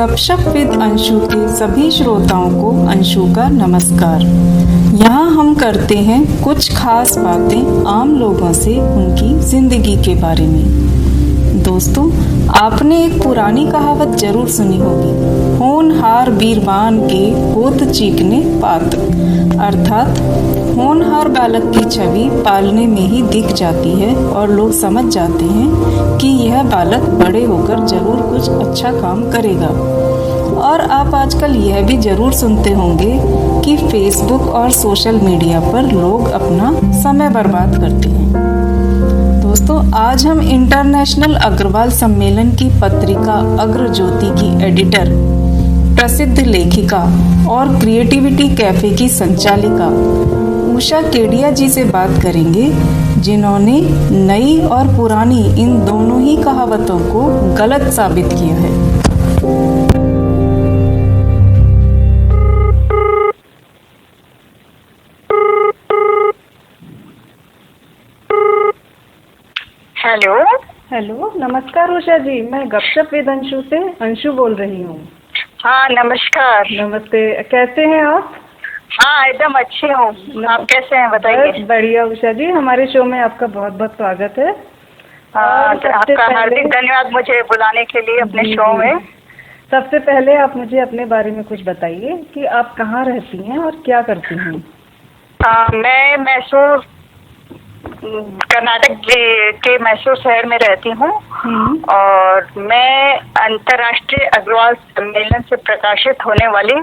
गपशप विद अंशु के सभी श्रोताओं को अंशु का नमस्कार। यहाँ हम करते हैं कुछ खास बातें आम लोगों से उनकी जिंदगी के बारे में। दोस्तों, आपने एक पुरानी कहावत जरूर सुनी होगी, होनहार बीरबान के होत चीकने पात। अर्थात होनहार बालक की छवि पालने में ही दिख जाती है और लोग समझ जाते हैं कि यह बालक बड़े होकर जरूर कुछ अच्छा काम करेगा। और आप आजकल यह भी जरूर सुनते होंगे कि फेसबुक और सोशल मीडिया पर लोग अपना समय बर्बाद करते हैं। दोस्तों, आज हम इंटरनेशनल अग्रवाल सम्मेलन की पत्रिका अग्रज्योति की एडिटर, प्रसिद्ध लेखिका और क्रिएटिविटी कैफे की संचालिका उषा केडिया जी से बात करेंगे, जिन्होंने नई और पुरानी इन दोनों ही कहावतों को गलत साबित किया है। हेलो, नमस्कार उषा जी। मैं गपशप विद अंशु से अंशु बोल रही हूँ। हाँ, नमस्कार। नमस्ते, कैसे हैं आप? हाँ, एकदम अच्छी हूँ। आप कैसे हैं, बताइए। बढ़िया उषा जी, हमारे शो में आपका बहुत बहुत स्वागत है। आपका हार्दिक धन्यवाद मुझे बुलाने के लिए अपने शो में। सबसे पहले आप मुझे अपने बारे में कुछ बताइए कि आप कहाँ रहती हैं और क्या करती हैं। मैं मैसूर, कर्नाटक के मैसूर शहर में रहती हूँ और मैं अंतर्राष्ट्रीय अग्रवाल सम्मेलन से प्रकाशित होने वाली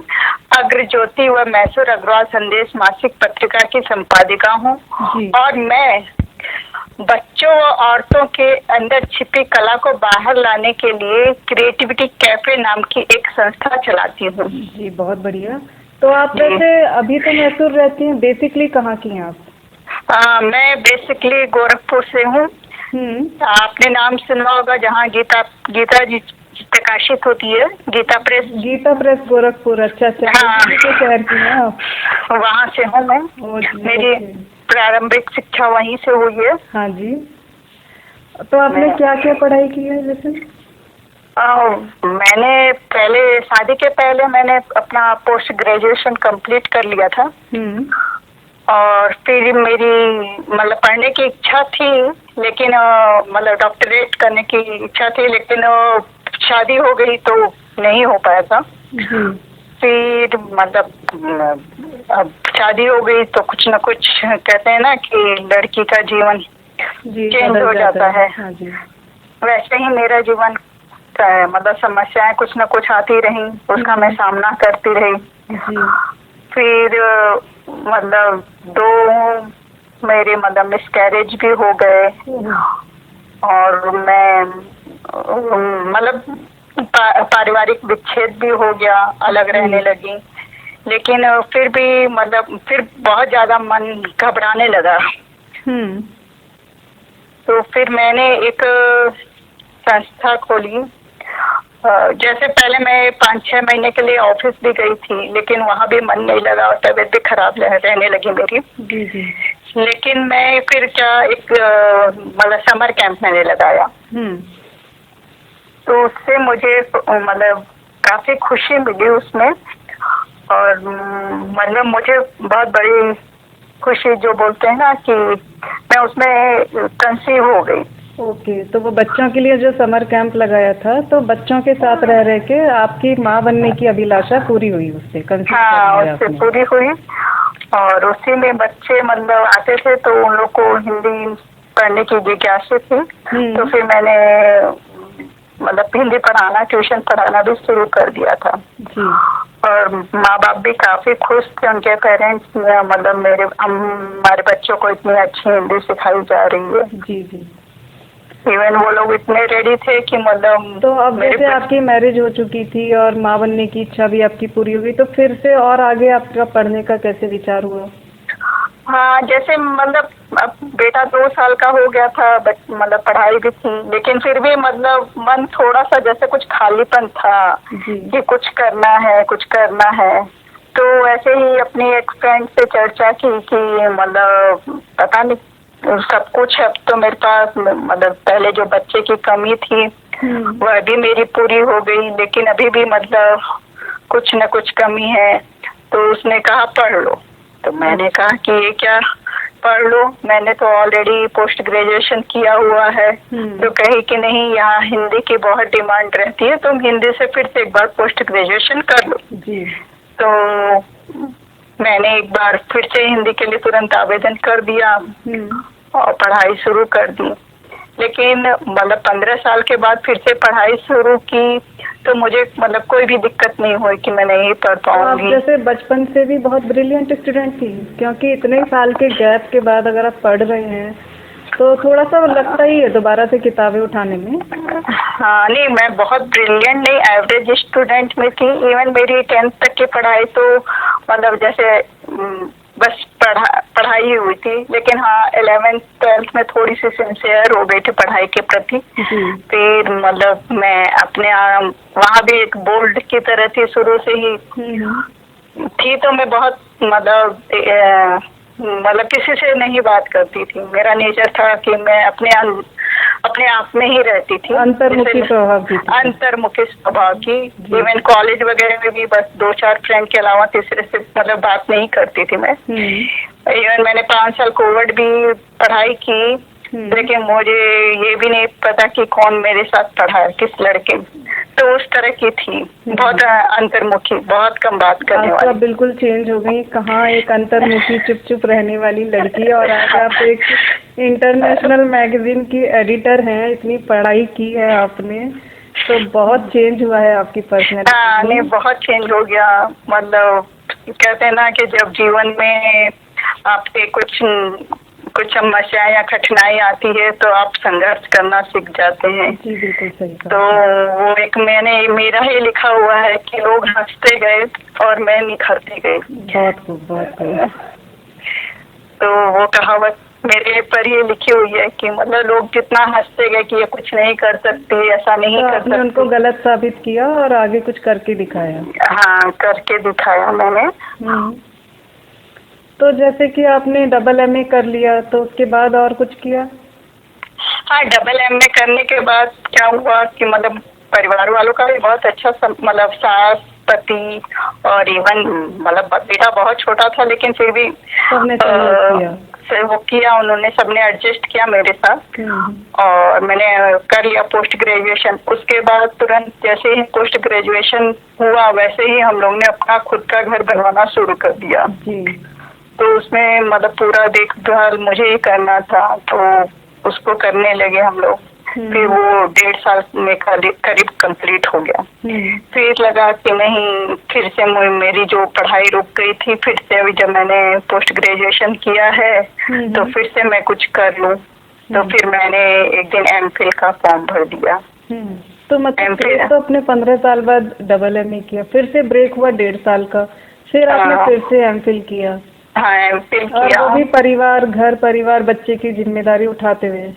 अग्रज्योति व मैसूर अग्रवाल संदेश मासिक पत्रिका की संपादिका हूँ। और मैं बच्चों व औरतों के अंदर छिपी कला को बाहर लाने के लिए क्रिएटिविटी कैफे नाम की एक संस्था चलाती हूँ। जी, बहुत बढ़िया। तो आप वैसे अभी तो मैसूर रहती हैं, बेसिकली कहाँ की हैं आप? मैं बेसिकली गोरखपुर से हूँ। आपने नाम सुना होगा, जहाँ गीता जी प्रकाशित होती है, गीता प्रेस गोरखपुर। अच्छा। हाँ, शहर की हैं आप? वहाँ से हूँ मैं। मेरी प्रारंभिक शिक्षा वहीं से हुई है। हाँ जी। तो आपने क्या क्या पढ़ाई की है वैसे? मैंने पहले, शादी के पहले मैंने अपना पोस्ट ग्रेजुएशन कंप्लीट कर लिया था। और फिर मेरी मतलब पढ़ने की इच्छा थी, लेकिन मतलब डॉक्टरेट करने की इच्छा थी, लेकिन शादी हो गई तो नहीं हो पाया था। फिर मतलब अब शादी हो गई तो कुछ न कुछ कहते हैं ना कि लड़की का जीवन चेंज हो जाता है। हाँ जी। वैसे ही मेरा जीवन मतलब समस्याएं कुछ न कुछ आती रही, उसका मैं सामना करती रही। फिर मतलब 2 मेरे मतलब मिसकैरेज भी हो गए और मैं मतलब पारिवारिक विच्छेद भी हो गया, अलग रहने लगी। लेकिन फिर भी मतलब फिर बहुत ज्यादा मन घबराने लगा। तो फिर मैंने एक संस्था खोली। जैसे पहले मैं 5-6 महीने के लिए ऑफिस भी गई थी, लेकिन वहाँ भी मन नहीं लगा और तबीयत भी खराब रहने लगी मेरी। लेकिन मैं फिर एक मतलब समर कैंप मैंने लगाया। तो उससे मुझे मतलब काफी खुशी मिली उसमें, और मतलब मुझे बहुत बड़ी खुशी, जो बोलते हैं ना कि मैं उसमें कंसीव हो गई। ओके, तो वो बच्चों के लिए जो समर कैंप लगाया था, तो बच्चों के साथ रह के आपकी माँ बनने की अभिलाषा पूरी हुई उससे? हाँ, उससे पूरी हुई। और उसी में बच्चे मतलब आते थे तो उन लोग को हिंदी पढ़ने की जिज्ञासा थी। तो फिर मैंने मतलब हिंदी पढ़ाना, ट्यूशन पढ़ाना भी शुरू कर दिया था। और माँ बाप भी काफी खुश थे, उनके पेरेंट्स, मतलब हमारे बच्चों को इतनी अच्छी हिंदी सिखाई जा रही है। इवन वो लोग इतने रेडी थे कि मतलब। तो अब जैसे आपकी मैरिज हो चुकी थी और माँ बनने की इच्छा भी आपकी पूरी हुई, तो फिर से और आगे आपका पढ़ने का कैसे विचार हुआ? हाँ, जैसे मतलब अब बेटा 2 साल का हो गया था, मतलब पढ़ाई भी थी, लेकिन फिर भी मतलब मन थोड़ा सा जैसे कुछ खालीपन था कि कुछ करना है। तो ऐसे ही अपनी एक फ्रेंड से चर्चा की कि मतलब पता नहीं सब कुछ है अब तो मेरे पास, मतलब पहले जो बच्चे की कमी थी वह भी मेरी पूरी हो गई, लेकिन अभी भी मतलब कुछ न कुछ कमी है। तो उसने कहा पढ़ लो, तो मैंने कहा कि ये क्या पढ़ लो, मैंने तो ऑलरेडी पोस्ट ग्रेजुएशन किया हुआ है। तो कही कि नहीं, यहाँ हिंदी की बहुत डिमांड रहती है, तुम हिंदी से फिर से एक बार पोस्ट ग्रेजुएशन कर लो। तो मैंने एक बार फिर से हिंदी के लिए तुरंत आवेदन कर दिया और पढ़ाई शुरू कर दी। लेकिन मतलब 15 साल के बाद फिर से पढ़ाई शुरू की तो मुझे मतलब कोई भी दिक्कत नहीं हुई कि मैं नहीं पढ़ पाऊंगी। आप जैसे बचपन से भी बहुत ब्रिलियंट स्टूडेंट थी, क्योंकि इतने साल के गैप के बाद अगर आप पढ़ रहे हैं तो थोड़ा सा लगता ही है दोबारा से किताबें उठाने में। हाँ, नहीं मैं बहुत ब्रिलियंट नहीं, एवरेज स्टूडेंट में थी। इवन मेरी 10th तक की पढ़ाई तो मतलब जैसे बस पढ़ाई हुई थी, लेकिन हाँ 11th 12th में थोड़ी सी सिंसियर हो गई थी पढ़ाई के प्रति। फिर मतलब मैं अपने वहाँ भी एक बोल्ड की तरह थी शुरू से ही थी, तो मैं बहुत मतलब किसी से नहीं बात करती थी। मेरा नेचर था कि मैं अपने आप में ही रहती थी, अंतर्मुखी स्वभाव की। अंतर्मुखी स्वभाव की। इवन कॉलेज वगैरह में भी बस 2-4 फ्रेंड के अलावा तीसरे से मतलब बात नहीं करती थी मैं। इवन मैंने 5 साल कोविड भी पढ़ाई की, लेकिन मुझे ये भी नहीं पता कि कौन मेरे साथ पढ़ा है, किस लड़के। तो उस तरह की थी, बहुत अंतर्मुखी, बहुत कम बात करने वाली। आप बिल्कुल चेंज हो गई। कहाँ एक अंतर्मुखी चुप चुप रहने वाली लड़की और आज आप एक इंटरनेशनल मैगजीन की एडिटर हैं। इतनी पढ़ाई की है आपने, तो बहुत चेंज हुआ है आपकी पर्सनैलिटी। हाँ, नहीं बहुत चेंज हो गया। मतलब कहते हैं ना कि जब जीवन में आपके कुछ समस्याएं या कठिनाई आती है तो आप संघर्ष करना सीख जाते हैं। जी बिल्कुल सही। तो वो एक मेरा ही लिखा हुआ है कि लोग हंसते गए और मैं निखरती गई। बहुत खूब, बहुत खूब। तो वो कहावत मेरे पर ही लिखी हुई है कि मतलब लोग जितना हंसते गए कि ये कुछ नहीं कर सकती, ऐसा नहीं तो कर आपने सकती, उनको गलत साबित किया और आगे कुछ करके दिखाया। हाँ करके दिखाया मैंने। तो जैसे कि आपने डबल MA कर लिया, तो उसके बाद और कुछ किया? हाँ, डबल MA करने के बाद क्या हुआ कि मतलब परिवार वालों का भी बहुत अच्छा मतलब सास पति और इवन मतलब बेटा बहुत छोटा था, लेकिन फिर भी वो किया उन्होंने, सबने एडजस्ट किया मेरे साथ और मैंने कर लिया पोस्ट ग्रेजुएशन। उसके बाद तुरंत जैसे ही पोस्ट ग्रेजुएशन हुआ वैसे ही हम लोग ने अपना खुद का घर बनवाना शुरू कर दिया। तो उसमें मतलब पूरा देखभाल मुझे ही करना था, तो उसको करने लगे हम लोग। फिर वो 1.5 साल में करीब कंप्लीट हो गया। फिर लगा कि नहीं, फिर से मेरी जो पढ़ाई रुक गई थी, फिर से अभी जब मैंने पोस्ट ग्रेजुएशन किया है तो फिर से मैं कुछ कर लूं। तो फिर मैंने एक दिन MPhil का फॉर्म भर दिया। तो मतलब तो अपने 15 साल बाद डबल MA किया, फिर से ब्रेक हुआ 1.5 साल का, फिर आपने फिर से MPhil किया। हाँ, MPhil किया। और वो भी घर परिवार बच्चे की जिम्मेदारी उठाते हुए।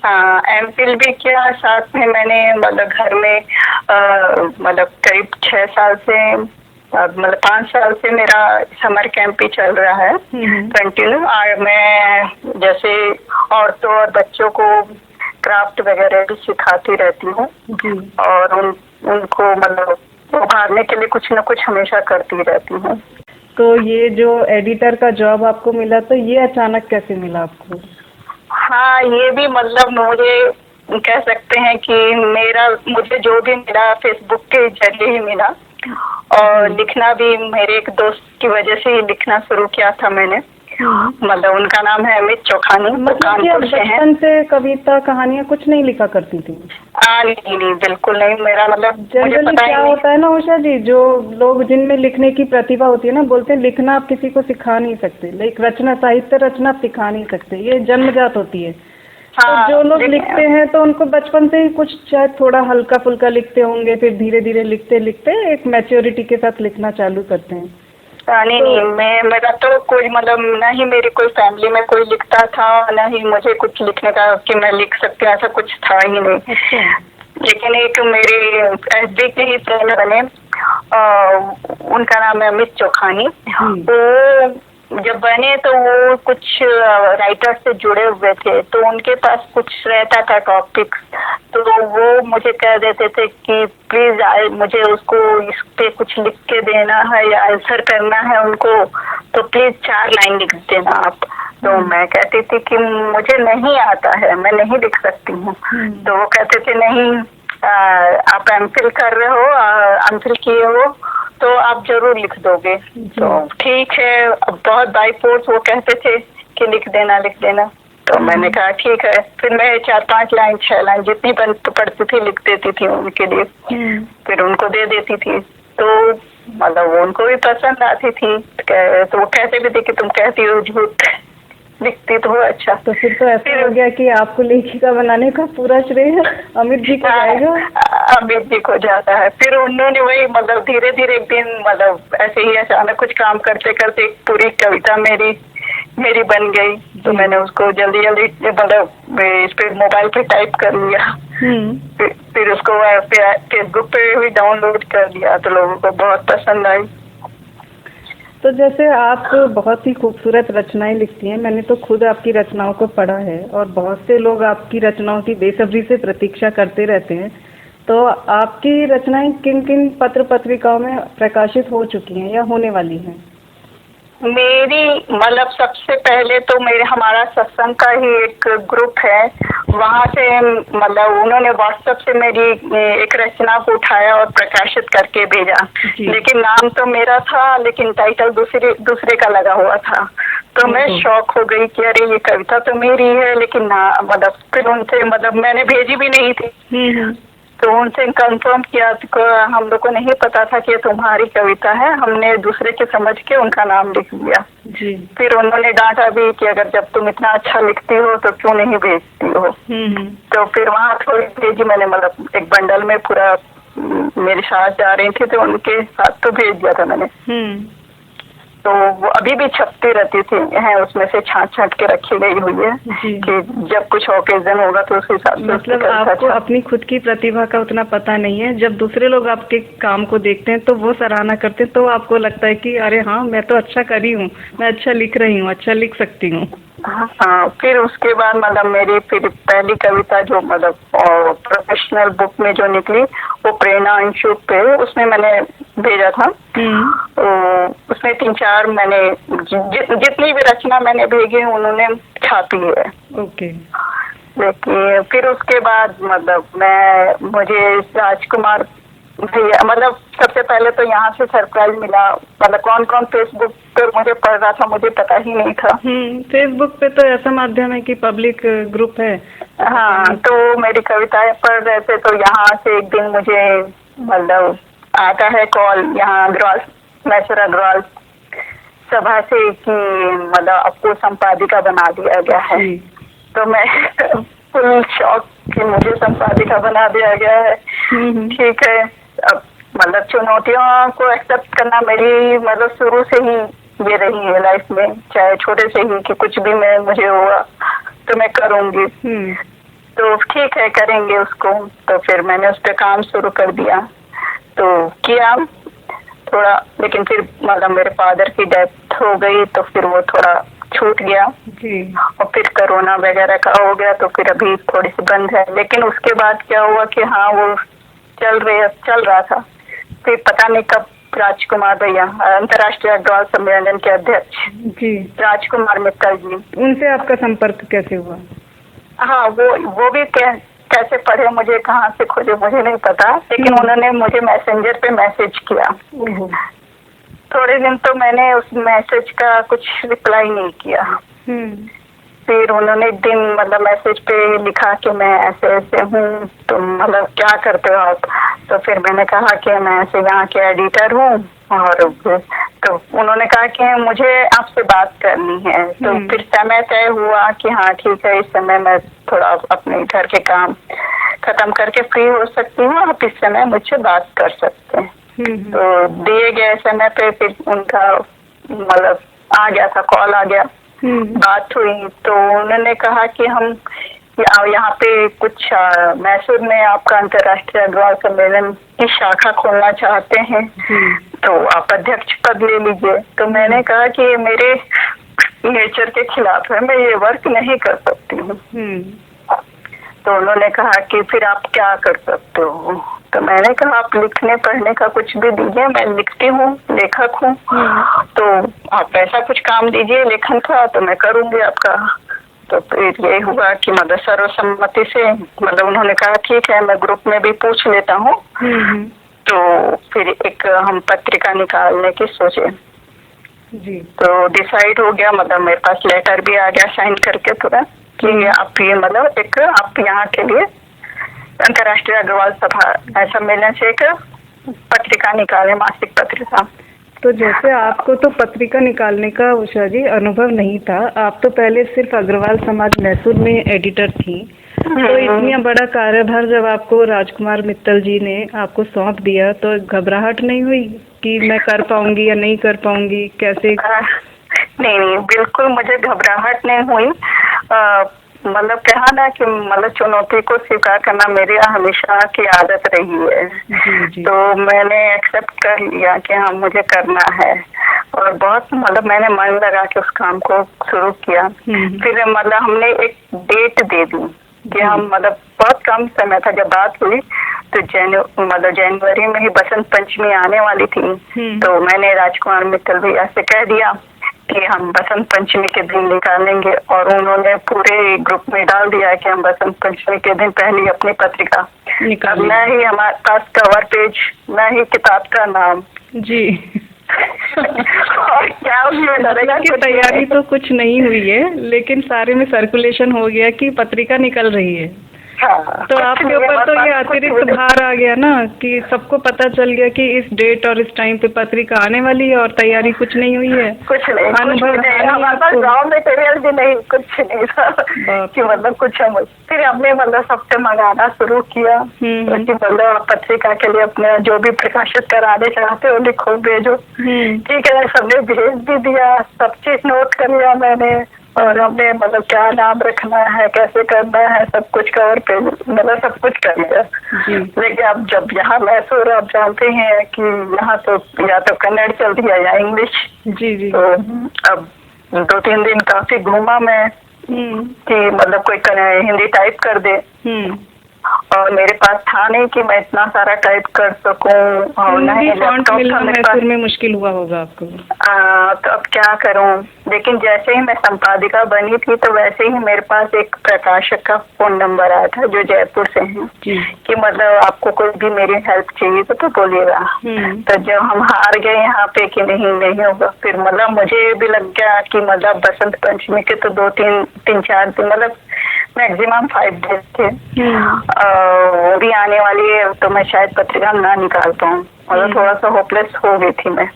हाँ, MPhil भी किया, साथ में मैंने मतलब घर में मतलब करीब 6 साल से मतलब 5 साल से मेरा समर कैंप भी चल रहा है कंटिन्यू। और मैं जैसे औरतों और बच्चों को क्राफ्ट वगैरह भी सिखाती रहती हूँ और उनको मतलब उभारने के लिए कुछ न कुछ हमेशा करती रहती हूँ। तो ये जो एडिटर का जॉब आपको मिला, तो ये अचानक कैसे मिला आपको? हाँ, ये भी मतलब मुझे कह सकते हैं कि मुझे जो भी मिला फेसबुक के जरिए ही मिला और लिखना भी मेरे एक दोस्त की वजह से ही लिखना शुरू किया था मैंने। मतलब उनका नाम है अमित चौखानी, कानपुर से हैं। बचपन से कविता कहानियाँ कुछ नहीं लिखा करती थी? नहीं, बिल्कुल नहीं। मेरा मतलब जनरली क्या होता है ना उषा जी, जो लोग जिनमें लिखने की प्रतिभा होती है ना, बोलते हैं लिखना आप किसी को सिखा नहीं सकते, लेकिन रचना, साहित्य रचना आप सिखा नहीं सकते, ये जन्मजात होती है। तो जो लोग लिखते हैं तो उनको बचपन से ही कुछ चाहे थोड़ा हल्का फुल्का लिखते होंगे, फिर धीरे धीरे लिखते लिखते एक मैच्योरिटी के साथ लिखना चालू करते हैं। नहीं, मेरा तो कोई मतलब न ही मेरी कोई फैमिली में कोई लिखता था, न ही मुझे कुछ लिखने का कि मैं लिख सकती हूँ, ऐसा कुछ था ही नहीं। लेकिन एक मेरे FB के ही फ्रेंड बने, उनका नाम है अमित चौखानी। वो जब बने तो वो कुछ राइटर से जुड़े हुए थे, तो उनके पास कुछ रहता था टॉपिक, तो वो मुझे कह देते थे कि प्लीज मुझे उसको इस पे कुछ लिख के देना है या आंसर करना है उनको, तो प्लीज 4 लाइन लिख देना आप। तो मैं कहती थी कि मुझे नहीं आता है, मैं नहीं लिख सकती हूँ। तो वो कहते थे नहीं, आप एमफिल कर रहे हो, एमफिल किए हो तो आप जरूर लिख दोगे। तो ठीक है, बहुत बाई फोर्स वो कहते थे कि लिख देना लिख देना। तो मैंने कहा ठीक है, फिर मैं 4-5 लाइन 6 लाइन जितनी पढ़ती थी लिख देती थी उनके लिए, फिर उनको दे देती थी। तो मतलब उनको भी पसंद आती थी, तो वो कहते भी थे कि तुम कहती हो झूठ, लिखती तो हो अच्छा। तो फिर तो ऐसा हो गया कि आपको लेखिका बनाने का पूरा श्रेय अमित जी को जाएगा। अमित जी को जाता है। फिर उन्होंने वही मतलब धीरे धीरे एक दिन मतलब ऐसे ही अचानक कुछ काम करते करते पूरी कविता मेरी बन गई। तो मैंने उसको जल्दी जल्दी मतलब इस पे मोबाइल पे टाइप कर लिया, फिर उसको फेसबुक पे भी डाउनलोड कर दिया, तो लोगों को बहुत पसंद आई। तो जैसे आप बहुत ही खूबसूरत रचनाएं लिखती हैं, मैंने तो खुद आपकी रचनाओं को पढ़ा है और बहुत से लोग आपकी रचनाओं की बेसब्री से प्रतीक्षा करते रहते हैं। तो आपकी रचनाएं किन किन पत्र पत्रिकाओं में प्रकाशित हो चुकी हैं या होने वाली हैं? मेरी मतलब सबसे पहले तो हमारा सत्संग का ही एक ग्रुप है, वहाँ से मतलब उन्होंने व्हाट्सएप से मेरी एक रचना को उठाया और प्रकाशित करके भेजा, लेकिन नाम तो मेरा था लेकिन टाइटल दूसरे का लगा हुआ था। तो मैं शॉक हो गई कि अरे ये कविता तो मेरी है, लेकिन ना मतलब फिर उनसे मतलब मैंने भेजी भी नहीं थी। तो उनसे कंफर्म किया तो हम लोग को नहीं पता था कि ये तुम्हारी कविता है, हमने दूसरे के समझ के उनका नाम लिख दिया। फिर उन्होंने डांटा भी कि अगर जब तुम इतना अच्छा लिखती हो तो क्यों नहीं भेजती हो। तो फिर वहाँ थोड़ी भेजी मैंने, मतलब एक बंडल में पूरा, मेरी सास जा रही थी तो उनके साथ तो भेज दिया था मैंने। तो वो अभी भी छपती रहती थी है, उसमें से छांट के रखी गई हुई है कि जब कुछ ओकेजन होगा तो उस हिसाब से। मतलब आपको अपनी खुद की प्रतिभा का उतना पता नहीं है, जब दूसरे लोग आपके काम को देखते हैं तो वो सराहना करते हैं, तो आपको लगता है कि अरे हाँ मैं तो अच्छा कर रही हूँ, मैं अच्छा लिख रही हूँ, अच्छा लिख सकती हूँ। हाँ, फिर उसके बाद मतलब मेरी फिर पहली कविता जो मतलब प्रोफेशनल बुक में जो निकली वो प्रेरणा अंशु पे, उसमें मैंने भेजा था। तो उसमें 3-4 मैंने जितनी भी रचना मैंने भेजी उन्होंने छापी है। ओके। लेकिन फिर उसके बाद मतलब मुझे राजकुमार भैया, मतलब सबसे पहले तो यहाँ से सरप्राइज मिला, मतलब कौन कौन फेसबुक पे मुझे पढ़ रहा था मुझे पता ही नहीं था। फेसबुक पे तो ऐसा माध्यम है कि पब्लिक ग्रुप है। हाँ, तो मेरी कविताएं पढ़ रहे थे, तो यहाँ से एक दिन मुझे मतलब आता है कॉल यहाँ मैसर अग्रवाल सभा से कि मतलब आपको संपादिका बना दिया गया है। तो मैं फुल शॉक कि मुझे संपादिका बना दिया गया है। ठीक है, अब मतलब चुनौतियों को एक्सेप्ट करना मेरी मतलब शुरू से ही ये रही है लाइफ में, चाहे छोटे से ही कि कुछ भी मुझे हुआ तो मैं करूँगी। तो ठीक है, करेंगे उसको। तो फिर मैंने उस पर काम शुरू कर दिया, तो किया थोड़ा, लेकिन फिर मतलब मेरे फादर की डेथ हो गई तो फिर वो थोड़ा छूट गया। और फिर कोरोना वगैरह का हो गया तो फिर अभी थोड़ी सी बंद है। लेकिन उसके बाद क्या हुआ कि हाँ वो चल रहा था। फिर पता नहीं कब राजकुमार भैया, अंतर्राष्ट्रीय अग्रवाल सम्मेलन के अध्यक्ष राजकुमार मित्तल जी, उनसे आपका संपर्क कैसे हुआ? हाँ, वो भी कैसे पढ़े, मुझे कहाँ से खोजे मुझे नहीं पता, लेकिन उन्होंने मुझे मैसेंजर पे मैसेज किया। थोड़े दिन तो मैंने उस मैसेज का कुछ रिप्लाई नहीं किया। फिर उन्होंने एक दिन मतलब मैसेज पे लिखा कि मैं ऐसे ऐसे हूँ, तो मतलब क्या करते हो आप? तो फिर मैंने कहा कि मैं ऐसे यहाँ के एडिटर हूँ, और तो उन्होंने कहा कि मुझे आपसे बात करनी है। तो फिर समय तय हुआ कि हाँ ठीक है, इस समय मैं थोड़ा अपने घर के काम खत्म करके फ्री हो सकती हूँ, आप इस समय मुझसे बात कर सकते हैं। तो दिए गए समय पे फिर उनका मतलब आ गया था, कॉल आ गया, बात हुई। तो उन्होंने कहा कि हम यहाँ पे कुछ मैसूर में आपका अंतर्राष्ट्रीय अग्रवाल सम्मेलन की शाखा खोलना चाहते हैं, तो आप अध्यक्ष पद ले लीजिए। तो मैंने कहा कि ये मेरे नेचर के खिलाफ है, मैं ये वर्क नहीं कर सकती हूँ। तो उन्होंने कहा कि फिर आप क्या कर सकते हो? तो मैंने कहा आप लिखने पढ़ने का कुछ भी दीजिए, मैं लिखती हूँ, लेखक हूँ, तो आप ऐसा कुछ काम दीजिए लेखन का तो मैं करूँगी आपका। तो फिर ये हुआ कि मतलब सर्वसम्मति से मतलब उन्होंने कहा ठीक है, मैं ग्रुप में भी पूछ लेता हूँ। तो फिर एक हम पत्रिका निकालने की सोचे जी। तो डिसाइड हो गया, मतलब मेरे पास लेटर भी आ गया साइन करके तुरंत कि आप ये मतलब एक आप यहाँ के लिए अंतर्राष्ट्रीय अग्रवाल सभा सम्मेलन से एक पत्रिका निकाले, मासिक पत्रिका। तो जैसे आपको तो पत्रिका निकालने का उषा जी अनुभव नहीं था, आप तो पहले सिर्फ अग्रवाल समाज मैसूर में एडिटर थी, तो इतना बड़ा कार्यभार जब आपको राजकुमार मित्तल जी ने आपको सौंप दिया तो घबराहट नहीं हुई कि मैं कर पाऊंगी या नहीं कर पाऊंगी, कैसे? नहीं, बिल्कुल मुझे घबराहट नहीं हुई। मतलब कहा ना कि मतलब चुनौती को स्वीकार करना मेरी हमेशा की आदत रही है। जी। तो मैंने एक्सेप्ट कर लिया कि हाँ मुझे करना है, और बहुत मतलब मैंने मन लगा के उस काम को शुरू किया। फिर मतलब हमने एक डेट दे दी कि हम मतलब बहुत कम समय था जब बात हुई, तो जनवरी में ही बसंत पंचमी आने वाली थी। तो मैंने राजकुमार मित्तल भैया से कह दिया कि हम बसंत पंचमी के दिन निकालेंगे, और उन्होंने पूरे ग्रुप में डाल दिया कि हम बसंत पंचमी के दिन पहली अपनी पत्रिका। अब न ही हमारे पास कवर पेज, न ही किताब का नाम जी और क्या की तैयारी तो कुछ नहीं हुई है, लेकिन सारे में सर्कुलेशन हो गया कि पत्रिका निकल रही है। हाँ, तो आपके ऊपर तो ये अतिरिक्त भार आ गया ना कि सबको पता चल गया कि इस डेट और इस टाइम पे पत्रिका आने वाली है और तैयारी कुछ नहीं हुई है। कुछ नहीं, अनुभव गाँव में तैयारी भी नहीं, कुछ नहीं था कि मतलब कुछ हम फिर हमने मतलब सबसे मंगाना शुरू किया कि मतलब पत्रिका के लिए अपने जो भी प्रकाशित कराने चाहते हो लिखो, भेजो। ठीक है, सबने भेज भी दिया, सब चीज नोट कर लिया मैंने, और हमने मतलब क्या नाम रखना है, कैसे करना है, सब कुछ कवर पे मतलब सब कुछ कर लिया। लेकिन अब जब यहाँ मैसूर आप जानते हैं कि यहाँ तो या तो कन्नड़ चलती है या इंग्लिश। जी। तो अब 2-3 दिन काफी घूमा मैं कि मतलब कोई हिंदी टाइप कर दे, और मेरे पास था नहीं कि मैं इतना सारा टाइप कर सकूं, और नहीं लैपटॉप था मेरे पास। में मुश्किल हुआ होगा आपको। तो अब क्या करूं? लेकिन जैसे ही मैं संपादिका बनी थी तो वैसे ही मेरे पास एक प्रकाशक का फोन नंबर आया था जो जयपुर से हैं कि मतलब आपको कोई भी मेरी हेल्प चाहिए तो बोलिएगा। तो जब हम हार गए यहाँ पे कि नहीं होगा, फिर मतलब मुझे भी लग गया कि मतलब बसंत पंचमी के तो 2-3-4 दिन मतलब मैक्सिमम 5 डेज थे, वो भी आने वाली है, तो मैं शायद पत्रिका ना निकाल पाऊँ। मतलब थोड़ा सा होपलेस हो गई थी मैं,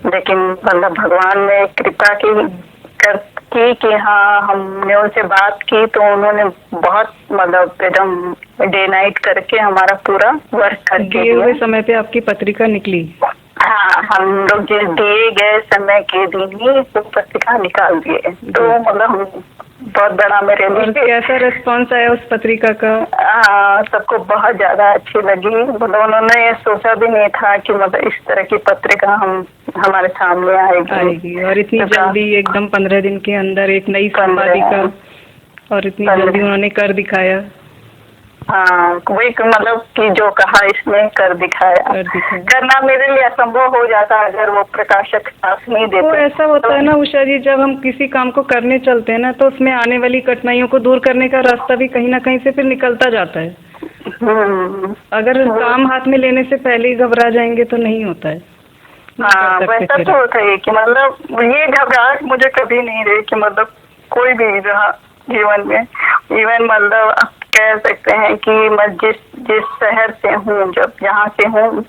लेकिन मतलब भगवान ने कृपा की कि हाँ हमने उनसे बात की तो उन्होंने बहुत मतलब एकदम डे नाइट करके हमारा पूरा वर्क करके दिए हुए समय पे आपकी पत्रिका निकली। हाँ, हम लोग जिस दिए गए समय के दिन ही वो पत्रिका निकाल दिए। तो मतलब बहुत बड़ा मेरे लिए। कैसा रिस्पांस आया उस पत्रिका का? सबको बहुत ज्यादा अच्छी लगी। मतलब उन्होंने ये सोचा भी नहीं था कि मतलब इस तरह की पत्रिका हमारे सामने आएगी और इतनी जल्दी एकदम 15 दिन के अंदर एक नई संपादिका, और इतनी जल्दी उन्होंने कर दिखाया। हाँ, वही मतलब कि जो कहा इसने कर दिखाया। करना मेरे लिए असंभव हो जाता अगर वो प्रकाशक साथ नहीं देते। तो ऐसा होता है ना उषा जी, जब हम किसी काम को करने चलते हैं ना तो उसमें आने वाली कठिनाइयों को दूर करने का रास्ता भी कहीं ना कहीं से फिर निकलता जाता है। अगर काम हाथ में लेने से पहले ही घबरा जाएंगे तो नहीं होता है। हाँ, वैसा तो होता है कि मतलब ये घबराहट मुझे कभी नहीं रही कि मतलब कोई भी रहा जीवन में। इवन मतलब कह सकते हैं कि मैं जिस शहर से हूँ, जब यहाँ से हूँ,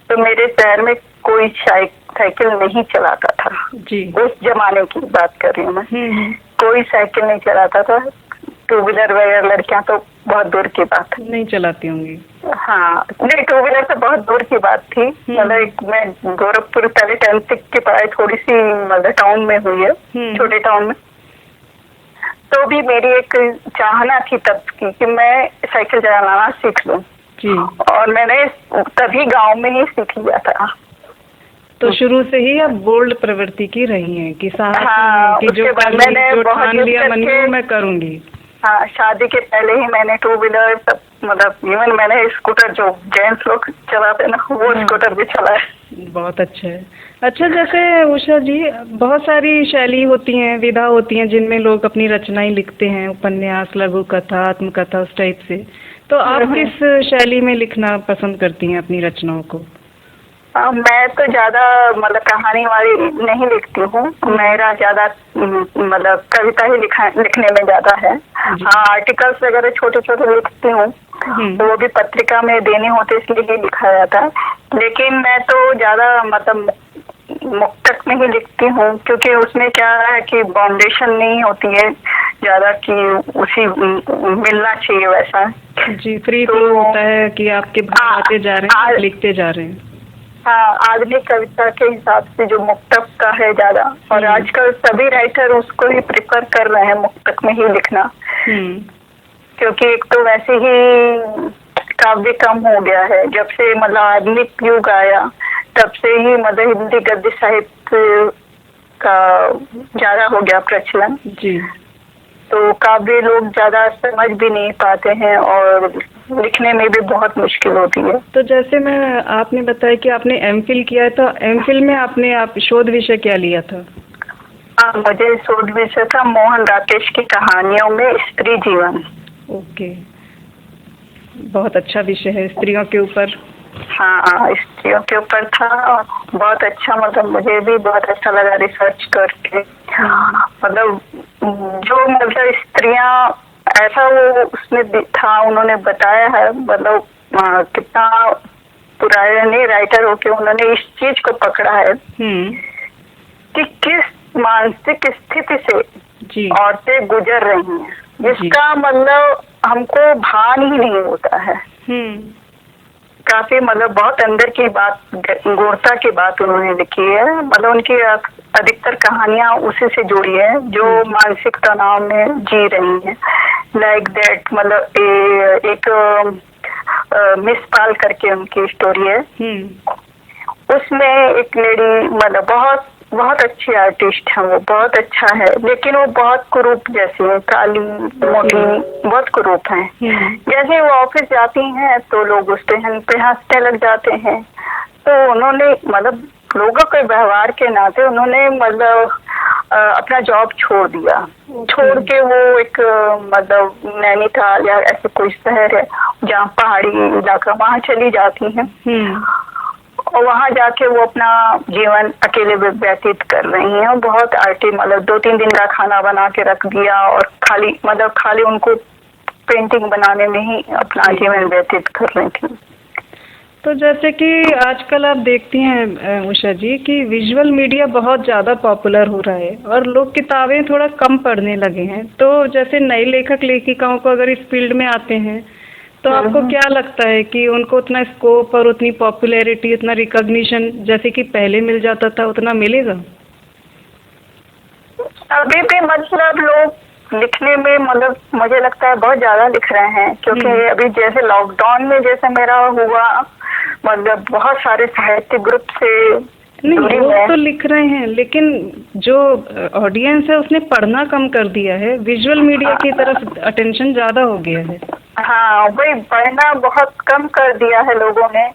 तो मेरे शहर में कोई साइकिल नहीं चलाता था जी। उस जमाने की बात कर रही हूँ मैं। कोई साइकिल नहीं चलाता था। 2 व्हीलर वगैरह लड़कियां तो बहुत दूर की बात नहीं चलाती होंगी। हाँ, नहीं 2 व्हीलर तो बहुत दूर की बात थी। मतलब मैं गोरखपुर पहले 10th की पढ़ाई थोड़ी सी मतलब टाउन में हुई है, छोटे टाउन में। तो भी मेरी एक चाहना थी तब की कि मैं साइकिल चलाना सीख लूं जी। और मैंने तभी गांव में ही सीख लिया था। तो शुरू से ही आप बोल्ड प्रवृत्ति की रही हैं कि साहस हाँ, कि जो उसके बाद मैंने जो बहुत ठान जिद लिया मन में करके- वो मैं करूंगी। हाँ, शादी के पहले ही मैंने 2 व्हीलर सब मतलब इवन मैंने स्कूटर जो जेंट्स लोग चलाते ना वो हाँ। स्कूटर भी चलाया। बहुत अच्छा है। अच्छा, जैसे उषा जी, बहुत सारी शैली होती हैं, विधा होती हैं जिनमें लोग अपनी रचनाएं लिखते हैं, उपन्यास, लघु कथा, आत्मकथा, उस टाइप से। तो आप किस शैली में लिखना पसंद करती हैं अपनी रचनाओं को? मैं तो ज्यादा मतलब कहानी वाली नहीं लिखती हूँ। मेरा ज्यादा मतलब कविता ही लिखने में ज्यादा है। हाँ, आर्टिकल्स वगैरह छोटे छोटे लिखती हूँ, तो वो भी पत्रिका में देने होते इसलिए ही लिखा जाता है। लेकिन मैं तो ज्यादा मतलब मुक्तक में ही लिखती हूँ, क्योंकि उसमें क्या है कि बाउंडेशन नहीं होती है ज्यादा कि उसी मिलना चाहिए वैसा। जी, फ्री फ्लो होता है कि आपके भाव आते जा रहे हैं, आप लिखते जा रहे हैं। हाँ, आधुनिक कविता के हिसाब से जो मुक्तक का है ज्यादा, और आजकल सभी राइटर उसको ही प्रिफर कर रहे हैं मुक्तक में ही लिखना, क्योंकि एक तो वैसे ही काव्य कम हो गया है जब से मतलब आधुनिक युग आया, तब से ही मतलब हिंदी गद्य साहित्य का ज्यादा हो गया प्रचलन जी। तो काव्य लोग ज्यादा समझ भी नहीं पाते हैं और लिखने में भी बहुत मुश्किल होती है। तो जैसे आपने बताया कि आपने एमफिल किया है, तो एमफिल में आप शोध विषय क्या लिया था? मुझे शोध विषय था मोहन राकेश की कहानियों में स्त्री जीवन। ओके, बहुत अच्छा विषय है, स्त्रियों के ऊपर। हाँ, स्त्रियों के ऊपर था, बहुत अच्छा, मतलब मुझे भी बहुत अच्छा लगा रिसर्च करके। मतलब जो मतलब स्त्रियां ऐसा वो उसमें था, उन्होंने बताया है, मतलब कितना पुराने राइटर होके उन्होंने इस चीज को पकड़ा है कि किस मानसिक स्थिति से औरतें गुजर रही हैं, जिसका मतलब हमको भान ही नहीं होता है। काफी मतलब बहुत अंदर की बात, गूढ़ता की बात उन्होंने लिखी है। मतलब उनकी अधिकतर कहानियां उसी से जुड़ी है जो मानसिक तनाव में जी रही हैं। लाइक दैट, मतलब एक मिस पाल करके उनकी स्टोरी है। उसमें एक लेडी, मतलब बहुत बहुत अच्छी आर्टिस्ट है, वो बहुत अच्छा है, लेकिन वो बहुत कुरूप जैसी है, काली मोटी, बहुत कुरूप है। जैसे वो ऑफिस जाती हैं तो लोग उस पे हंसने लग जाते हैं। तो उन्होंने मतलब लोगों के व्यवहार के नाते उन्होंने मतलब अपना जॉब छोड़ दिया। छोड़ के वो एक मतलब नैनीताल या ऐसे कोई शहर है जहाँ पहाड़ी इलाका, वहाँ चली जाती हैं और वहाँ जाके वो अपना जीवन अकेले व्यतीत कर रही हैं। बहुत आर्टी, मतलब 2-3 दिन का खाना बना के रख दिया और खाली उनको पेंटिंग बनाने में ही अपना जीवन व्यतीत कर रही थी। तो जैसे कि आजकल आप देखती हैं उषा जी कि विजुअल मीडिया बहुत ज़्यादा पॉपुलर हो रहा है और लोग किताबें थोड़ा कम पढ़ने लगे हैं। तो जैसे नए लेखक लेखिकाओं को अगर इस फील्ड में आते हैं तो आपको क्या लगता है कि उनको उतना स्कोप और उतनी पॉपुलैरिटी, उतना रिकॉग्निशन जैसे कि पहले मिल जाता था उतना मिलेगा? अभी भी मतलब लोग लिखने में, मतलब मुझे लगता है बहुत ज्यादा लिख रहे हैं, क्योंकि अभी जैसे लॉकडाउन में जैसे मेरा हुआ, मतलब बहुत सारे साहित्य ग्रुप से नहीं, लोग तो लिख रहे हैं, लेकिन जो ऑडियंस है उसने पढ़ना कम कर दिया है, विजुअल मीडिया की तरफ अटेंशन ज्यादा हो गया है। हाँ, वही पढ़ना बहुत कम कर दिया है लोगों ने,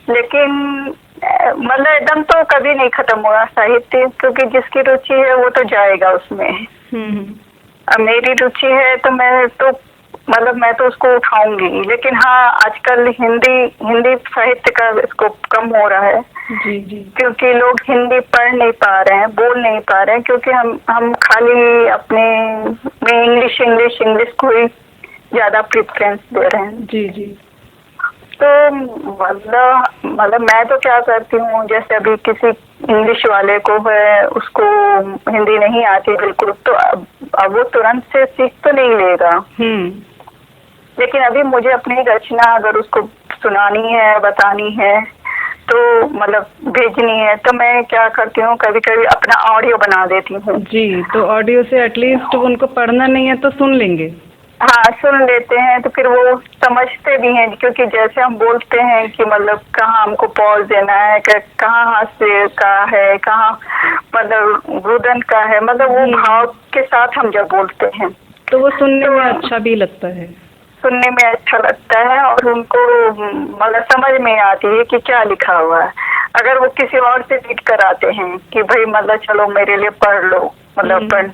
लेकिन मतलब एकदम तो कभी नहीं खत्म हुआ साहित्य, क्योंकि जिसकी रुचि है वो तो जाएगा उसमें। अब मेरी रुचि है तो मैं तो उसको उठाऊंगी, लेकिन हाँ आजकल हिंदी साहित्य का स्कोप कम हो रहा है। जी। क्योंकि लोग हिंदी पढ़ नहीं पा रहे हैं, बोल नहीं पा रहे हैं, क्योंकि हम खाली अपने में इंग्लिश को ही ज्यादा प्रेफरेंस दे रहे हैं। जी। तो मतलब मैं तो क्या करती हूँ, जैसे अभी किसी इंग्लिश वाले को है, उसको हिंदी नहीं आती बिल्कुल, तो अब वो तुरंत से सीख तो नहीं लेगा। लेकिन अभी मुझे अपनी रचना अगर उसको सुनानी है, बतानी है, तो मतलब भेजनी है, तो मैं क्या करती हूँ, कभी कभी अपना ऑडियो बना देती हूँ। जी, तो ऑडियो से एटलीस्ट उनको पढ़ना नहीं है तो सुन लेंगे। हाँ, सुन लेते हैं तो फिर वो समझते भी हैं, क्योंकि जैसे हम बोलते हैं कि मतलब कहाँ हमको पॉज देना है, कहाँ हास्य का है, कहाँ मतलब रुदन का है, मतलब वो भाव के साथ हम जब बोलते हैं तो वो सुनने में अच्छा भी लगता है। सुनने में अच्छा लगता है और उनको मतलब समझ में आती है कि क्या लिखा हुआ है। अगर वो किसी और से रीड कराते हैं कि भाई मतलब चलो मेरे लिए पढ़ लो, मतलब पढ़,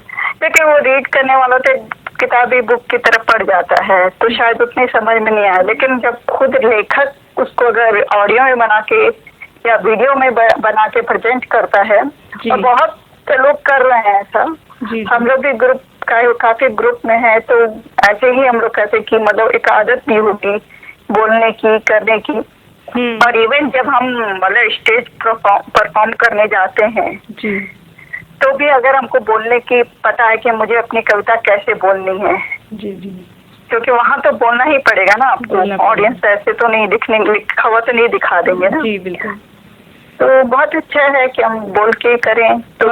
लेकिन वो रीड करने वाला तो किताबी बुक की तरफ पढ़ जाता है, तो शायद उतनी समझ में नहीं आया। लेकिन जब खुद लेखक उसको अगर ऑडियो में बना के या वीडियो में बना के प्रेजेंट करता है, और बहुत लोग कर रहे हैं ऐसा, हम लोग भी ग्रुप काफी ग्रुप में है, तो ऐसे ही हम लोग कहते कि मतलब एक आदत भी होगी बोलने की, करने की। और इवन जब हम मतलब स्टेज परफॉर्म करने जाते हैं जी, तो भी अगर हमको बोलने की पता है कि मुझे अपनी कविता कैसे बोलनी है, जी जी, क्योंकि वहाँ तो बोलना ही पड़ेगा ना आपको, ऑडियंस ऐसे तो नहीं लिखा हुआ तो नहीं दिखा देंगे ना। जी बिल्कुल। तो बहुत अच्छा है कि हम बोल के करें। तो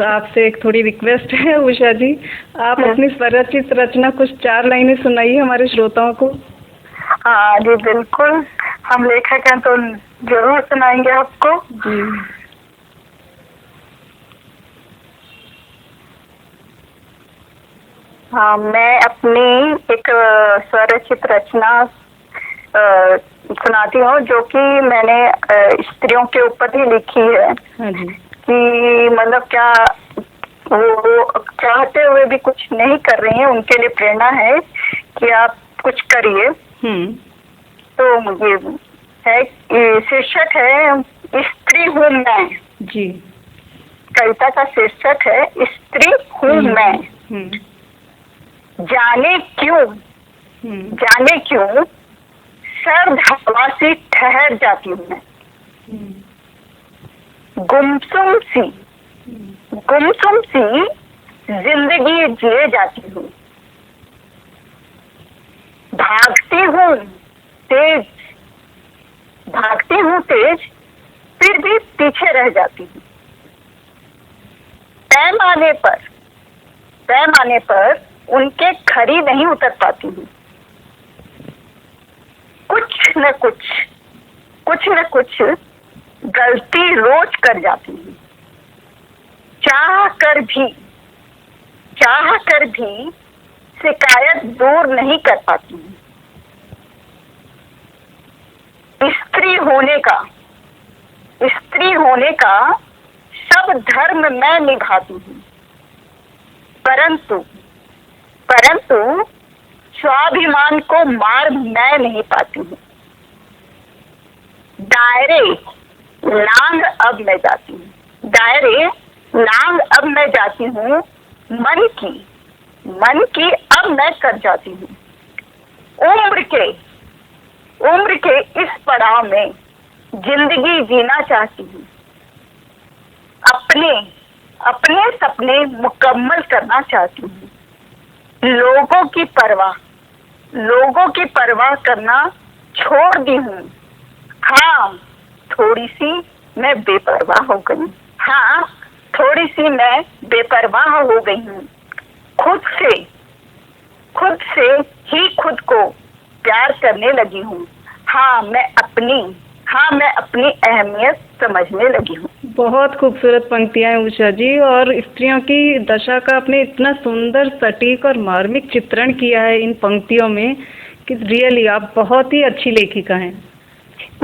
आपसे एक थोड़ी रिक्वेस्ट है उषा जी, आप अपनी स्वरचित रचना कुछ 4 लाइनें सुनाइए हमारे श्रोताओं को। हाँ जी बिल्कुल, हम लेखक हैं तो जरूर सुनाएंगे आपको जी। हाँ, मैं अपनी एक स्वरचित रचना सुनाती हूँ, जो कि मैंने स्त्रियों के ऊपर ही लिखी है। हाँ जी। कि मतलब क्या वो चाहते हुए भी कुछ नहीं कर रही हैं, उनके लिए प्रेरणा है कि आप कुछ करिए। तो मुझे है, शीर्षक है स्त्री हूँ मैं। जी। कविता का शीर्षक है स्त्री हूँ मैं। जाने क्यों सर्द हवा से ठहर जाती हूँ मैं, गुमसुम सी जिंदगी जिए जाती हूँ, भागती हूँ तेज फिर भी पीछे रह जाती हूँ, पैमाने पर उनके खरी नहीं उतर पाती हूँ, कुछ न कुछ गलती रोज कर जाती हूँ, चाह कर भी शिकायत दूर नहीं कर पाती हूँ। स्त्री होने का सब धर्म मैं निभाती हूँ, परंतु स्वाभिमान को मार मैं नहीं पाती हूँ। दायरे लांग अब मैं जाती हूँ, मन की अब मैं कर जाती हूँ। उम्र के इस पड़ाव में जिंदगी जीना चाहती हूँ, अपने सपने मुकम्मल करना चाहती हूँ। लोगों की परवाह करना छोड़ दी हूँ। हाँ, थोड़ी सी मैं बेपरवाह हो गई हूँ। खुद को प्यार करने लगी हूँ। हाँ, मैं अपनी अहमियत समझने लगी हूँ। बहुत खूबसूरत पंक्तियां हैं उषा जी, और स्त्रियों की दशा का आपने इतना सुंदर, सटीक और मार्मिक चित्रण किया है इन पंक्तियों में कि रियली आप बहुत ही अच्छी लेखिका हैं।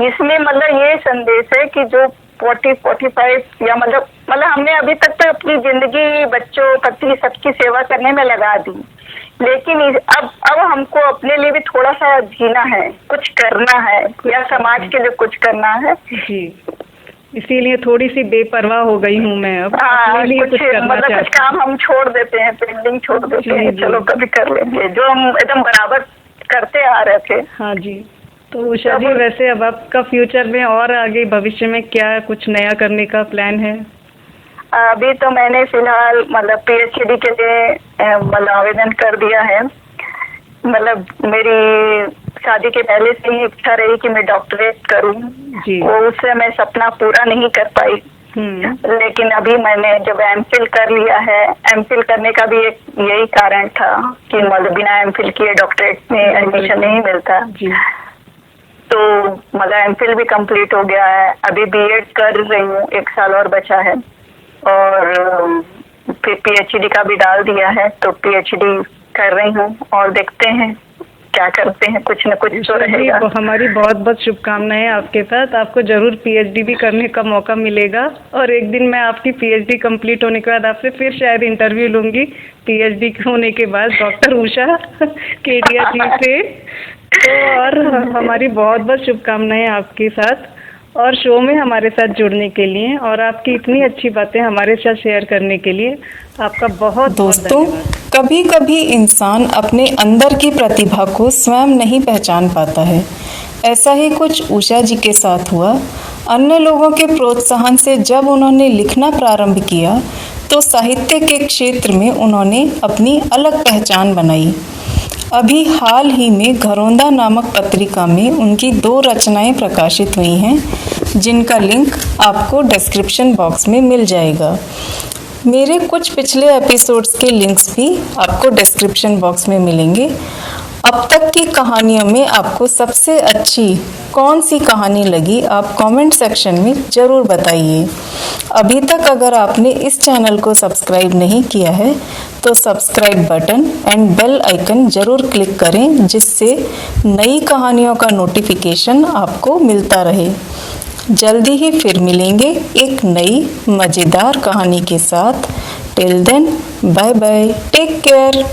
इसमें मतलब ये संदेश है कि जो 40-45 या मतलब हमने अभी तक तो अपनी जिंदगी बच्चों, पति, सबकी सेवा करने में लगा दी, लेकिन अब हमको अपने लिए भी थोड़ा सा जीना है, कुछ करना है, या समाज के लिए कुछ करना है जी। इसीलिए थोड़ी सी बेपरवाह हो गई हूँ मैं अब। हाँ, कुछ काम हम छोड़ देते हैं, पेंडिंग छोड़ देते हैं, चलो कभी कर लेंगे, जो हम एकदम बराबर करते आ रहे थे। हाँ जी। तो उषा जी, वैसे अब आपका फ्यूचर में और आगे भविष्य में क्या कुछ नया करने का प्लान है? अभी तो मैंने फिलहाल मतलब PhD के लिए मतलब आवेदन कर दिया है। मतलब मेरी शादी के पहले से ही इच्छा रही कि मैं डॉक्टरेट करूं। जी। वो उससे मैं सपना पूरा नहीं कर पाई। लेकिन अभी मैंने जब एमफिल कर लिया है, एमफिल करने का भी एक यही कारण था कि मतलब बिना एमफिल किए डॉक्टरेट में एडमिशन नहीं मिलता। जी। तो मतलब एमफिल भी कंप्लीट हो गया है, अभी बीएड कर रही हूँ, 1 साल और बचा है, और फिर पीएचडी का भी डाल दिया है, तो पीएचडी कर रही हूँ और देखते हैं क्या करते हैं, कुछ न कुछ तो रहेगा। जी, हमारी बहुत बहुत शुभकामनाएं आपके साथ। आपको जरूर पीएचडी भी करने का मौका मिलेगा, और एक दिन मैं आपकी पीएचडी कंप्लीट होने के बाद आपसे फिर शायद इंटरव्यू लूंगी, पीएचडी होने के बाद, डॉक्टर उषा केडिया जी से। तो और हमारी बहुत बहुत शुभकामनाएं आपके साथ, और शो में हमारे साथ जुड़ने के लिए, और आपकी इतनी अच्छी बातें हमारे साथ शेयर करने के लिए आपका बहुत दोस्तों, कभी कभी इंसान अपने अंदर की प्रतिभा को स्वयं नहीं पहचान पाता है। ऐसा ही कुछ उषा जी के साथ हुआ। अन्य लोगों के प्रोत्साहन से जब उन्होंने लिखना प्रारंभ किया तो साहित्य के क्षेत्र में उन्होंने अपनी अलग पहचान बनाई। अभी हाल ही में घरौंदा नामक पत्रिका में उनकी 2 रचनाएं प्रकाशित हुई हैं, जिनका लिंक आपको डिस्क्रिप्शन बॉक्स में मिल जाएगा। मेरे कुछ पिछले एपिसोड्स के लिंक्स भी आपको डिस्क्रिप्शन बॉक्स में मिलेंगे। अब तक की कहानियों में आपको सबसे अच्छी कौन सी कहानी लगी, आप कमेंट सेक्शन में ज़रूर बताइए। अभी तक अगर आपने इस चैनल को सब्सक्राइब नहीं किया है तो subscribe button and bell icon ज़रूर क्लिक करें, जिससे नई कहानियों का नोटिफिकेशन आपको मिलता रहे। जल्दी ही फिर मिलेंगे एक नई मज़ेदार कहानी के साथ। Till then, bye bye, take care.